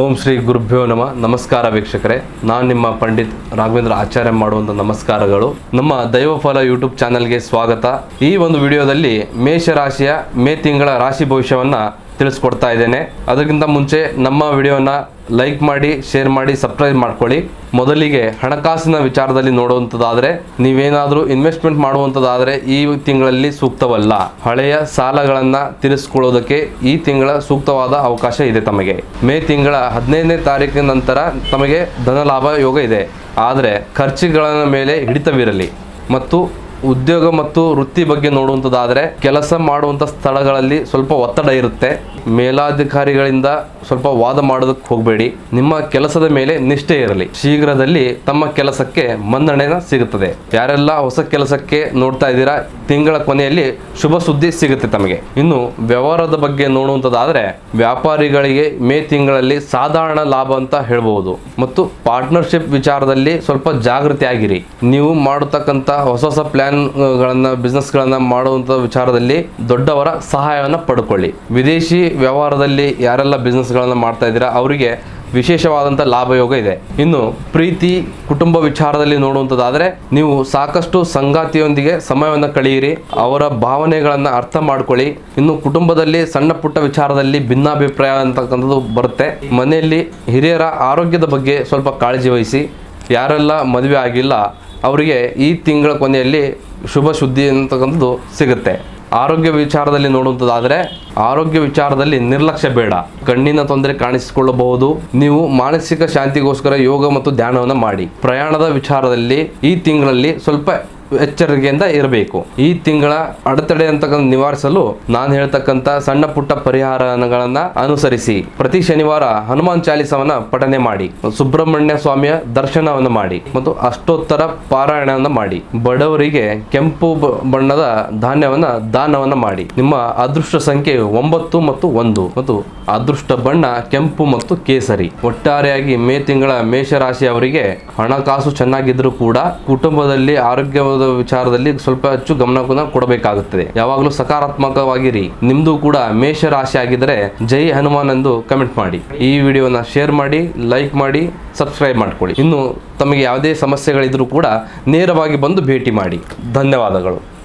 ಓಂ ಶ್ರೀ ಗುರುಭ್ಯೋ ನಮಃ. ನಮಸ್ಕಾರ ವೀಕ್ಷಕರೇ, ನಾನು ನಿಮ್ಮ ಪಂಡಿತ್ ರಾಘವೇಂದ್ರ ಆಚಾರ್ಯ ಮಾಡುವಂಥ ನಮಸ್ಕಾರಗಳು. ನಮ್ಮ ದೈವಫಲ ಯೂಟ್ಯೂಬ್ ಚಾನಲ್ಗೆ ಸ್ವಾಗತ. ಈ ಒಂದು ವಿಡಿಯೋದಲ್ಲಿ ಮೇಷರಾಶಿಯ ಮೇ ತಿಂಗಳ ರಾಶಿ ಭವಿಷ್ಯವನ್ನು ತಿಳಿಸ್ಕೊಡ್ತಾ ಇದ್ದೇನೆ. ಅದಕ್ಕಿಂತ ಮುಂಚೆ ನಮ್ಮ ವಿಡಿಯೋನ ಲೈಕ್ ಮಾಡಿ, ಶೇರ್ ಮಾಡಿ, ಸಬ್ಸ್ಕ್ರೈಬ್ ಮಾಡ್ಕೊಳ್ಳಿ. ಮೊದಲಿಗೆ ಹಣಕಾಸಿನ ವಿಚಾರದಲ್ಲಿ ನೋಡುವಂಥದ್ದಾದರೆ, ನೀವೇನಾದರೂ ಇನ್ವೆಸ್ಟ್ಮೆಂಟ್ ಮಾಡುವಂಥದ್ದಾದರೆ ಈ ತಿಂಗಳಲ್ಲಿ ಸೂಕ್ತವಲ್ಲ. ಹಳೆಯ ಸಾಲಗಳನ್ನು ತೀರಿಸಿಕೊಳ್ಳೋದಕ್ಕೆ ಈ ತಿಂಗಳ ಸೂಕ್ತವಾದ ಅವಕಾಶ ಇದೆ. ತಮಗೆ ಮೇ ತಿಂಗಳ 15ನೇ ತಾರೀಕಿನ ನಂತರ ತಮಗೆ ಧನಲಾಭ ಯೋಗ ಇದೆ. ಆದರೆ ಖರ್ಚುಗಳ ಮೇಲೆ ಹಿಡಿತವಿರಲಿ. ಮತ್ತು ಉದ್ಯೋಗ ಮತ್ತು ವೃತ್ತಿ ಬಗ್ಗೆ ನೋಡುವಂಥದ್ದಾದರೆ, ಕೆಲಸ ಮಾಡುವಂಥ ಸ್ಥಳಗಳಲ್ಲಿ ಸ್ವಲ್ಪ ಒತ್ತಡ ಇರುತ್ತೆ. ಮೇಲಾಧಿಕಾರಿಗಳಿಂದ ಸ್ವಲ್ಪ ವಾದ ಮಾಡೋದಕ್ಕೆ ಹೋಗಬೇಡಿ. ನಿಮ್ಮ ಕೆಲಸದ ಮೇಲೆ ನಿಷ್ಠೆ ಇರಲಿ. ಶೀಘ್ರದಲ್ಲಿ ತಮ್ಮ ಕೆಲಸಕ್ಕೆ ಮನ್ನಣೆ ಸಿಗುತ್ತದೆ. ಯಾರೆಲ್ಲ ಹೊಸ ಕೆಲಸಕ್ಕೆ ನೋಡ್ತಾ ಇದ್ದೀರಾ, ತಿಂಗಳ ಕೊನೆಯಲ್ಲಿ ಶುಭ ಸುದ್ದಿ ಸಿಗುತ್ತೆ ತಮಗೆ. ಇನ್ನು ವ್ಯವಹಾರದ ಬಗ್ಗೆ ನೋಡುವಂಥದ್ದಾದರೆ, ವ್ಯಾಪಾರಿಗಳಿಗೆ ಮೇ ತಿಂಗಳಲ್ಲಿ ಸಾಧಾರಣ ಲಾಭ ಅಂತ ಹೇಳ್ಬೋದು. ಮತ್ತು ಪಾರ್ಟ್ನರ್ಶಿಪ್ ವಿಚಾರದಲ್ಲಿ ಸ್ವಲ್ಪ ಜಾಗೃತಿ ಆಗಿರಿ. ನೀವು ಮಾಡತಕ್ಕಂಥ ಹೊಸ ಹೊಸ ಪ್ಲಾನ್ಗಳನ್ನು, ಬಿಸ್ನೆಸ್ಗಳನ್ನು ಮಾಡುವಂಥ ವಿಚಾರದಲ್ಲಿ ದೊಡ್ಡವರ ಸಹಾಯವನ್ನು ಪಡ್ಕೊಳ್ಳಿ. ವಿದೇಶಿ ವ್ಯವಹಾರದಲ್ಲಿ ಯಾರೆಲ್ಲ ಬಿಸ್ನೆಸ್ಗಳನ್ನು ಮಾಡ್ತಾ ಇದ್ದೀರಾ ಅವರಿಗೆ ವಿಶೇಷವಾದಂಥ ಲಾಭಯೋಗ ಇದೆ. ಇನ್ನು ಪ್ರೀತಿ, ಕುಟುಂಬ ವಿಚಾರದಲ್ಲಿ ನೋಡುವಂಥದ್ದಾದರೆ, ನೀವು ಸಾಕಷ್ಟು ಸಂಗಾತಿಯೊಂದಿಗೆ ಸಮಯವನ್ನು ಕಳೆಯಿರಿ. ಅವರ ಭಾವನೆಗಳನ್ನು ಅರ್ಥ ಮಾಡ್ಕೊಳ್ಳಿ. ಇನ್ನು ಕುಟುಂಬದಲ್ಲಿ ಸಣ್ಣ ಪುಟ್ಟ ವಿಚಾರದಲ್ಲಿ ಭಿನ್ನಾಭಿಪ್ರಾಯ ಅಂತಕ್ಕಂಥದ್ದು ಬರುತ್ತೆ. ಮನೆಯಲ್ಲಿ ಹಿರಿಯರ ಆರೋಗ್ಯದ ಬಗ್ಗೆ ಸ್ವಲ್ಪ ಕಾಳಜಿ ವಹಿಸಿ. ಯಾರೆಲ್ಲ ಮದುವೆ ಆಗಿಲ್ಲ ಅವರಿಗೆ ಈ ತಿಂಗಳ ಕೊನೆಯಲ್ಲಿ ಶುಭ ಸುದ್ದಿ ಅಂತಕ್ಕಂಥದ್ದು ಸಿಗುತ್ತೆ. ಆರೋಗ್ಯ ವಿಚಾರದಲ್ಲಿ ನೋಡುವಂಥದ್ದಾದರೆ, ಆರೋಗ್ಯ ವಿಚಾರದಲ್ಲಿ ನಿರ್ಲಕ್ಷ್ಯ ಬೇಡ. ಕಣ್ಣಿನ ತೊಂದರೆ ಕಾಣಿಸಿಕೊಳ್ಳಬಹುದು. ನೀವು ಮಾನಸಿಕ ಶಾಂತಿಗೋಸ್ಕರ ಯೋಗ ಮತ್ತು ಧ್ಯಾನವನ್ನು ಮಾಡಿ. ಪ್ರಯಾಣದ ವಿಚಾರದಲ್ಲಿ ಈ ತಿಂಗಳಲ್ಲಿ ಸ್ವಲ್ಪ ಎಚ್ಚರಿಕೆಯಿಂದ ಇರಬೇಕು. ಈ ತಿಂಗಳ ಅಡೆತಡೆ ಅಂತಕ್ಕಂಥ ನಿವಾರಿಸಲು ನಾನು ಹೇಳ್ತಕ್ಕಂಥ ಸಣ್ಣ ಪುಟ್ಟ ಪರಿಹಾರಗಳನ್ನ ಅನುಸರಿಸಿ. ಪ್ರತಿ ಶನಿವಾರ ಹನುಮಾನ್ ಚಾಲಿಸವನ್ನ ಪಠನೆ ಮಾಡಿ. ಸುಬ್ರಹ್ಮಣ್ಯ ಸ್ವಾಮಿಯ ದರ್ಶನವನ್ನು ಮಾಡಿ ಮತ್ತು ಅಷ್ಟೋತ್ತರ ಪಾರಾಯಣವನ್ನು ಮಾಡಿ. ಬಡವರಿಗೆ ಕೆಂಪು ಬಣ್ಣದ ಧಾನ್ಯವನ್ನ ದಾನವನ್ನ ಮಾಡಿ. ನಿಮ್ಮ ಅದೃಷ್ಟ ಸಂಖ್ಯೆ 9 ಮತ್ತು 1 ಮತ್ತು ಅದೃಷ್ಟ ಬಣ್ಣ ಕೆಂಪು ಮತ್ತು ಕೇಸರಿ. ಒಟ್ಟಾರೆಯಾಗಿ ಮೇ ತಿಂಗಳ ಮೇಷರಾಶಿಯವರಿಗೆ ಹಣಕಾಸು ಚೆನ್ನಾಗಿದ್ರೂ ಕೂಡ ಕುಟುಂಬದಲ್ಲಿ ಆರೋಗ್ಯವಾದ ವಿಚಾರದಲ್ಲಿ ಸ್ವಲ್ಪ ಹೆಚ್ಚು ಗಮನವನ್ನು ಕೊಡಬೇಕಾಗುತ್ತದೆ. ಯಾವಾಗಲೂ ಸಕಾರಾತ್ಮಕವಾಗಿರಿ. ನಿಮ್ದು ಕೂಡ ಮೇಷರಾಶಿ ಆಗಿದ್ದರೆ ಜೈ ಹನುಮಾನ್ ಎಂದು ಕಮೆಂಟ್ ಮಾಡಿ. ಈ ವಿಡಿಯೋನ ಶೇರ್ ಮಾಡಿ, ಲೈಕ್ ಮಾಡಿ, ಸಬ್ಸ್ಕ್ರೈಬ್ ಮಾಡ್ಕೊಳ್ಳಿ. ಇನ್ನು ತಮಗೆ ಯಾವುದೇ ಸಮಸ್ಯೆಗಳಿದ್ರೂ ಕೂಡ ನೇರವಾಗಿ ಬಂದು ಭೇಟಿ ಮಾಡಿ. ಧನ್ಯವಾದಗಳು.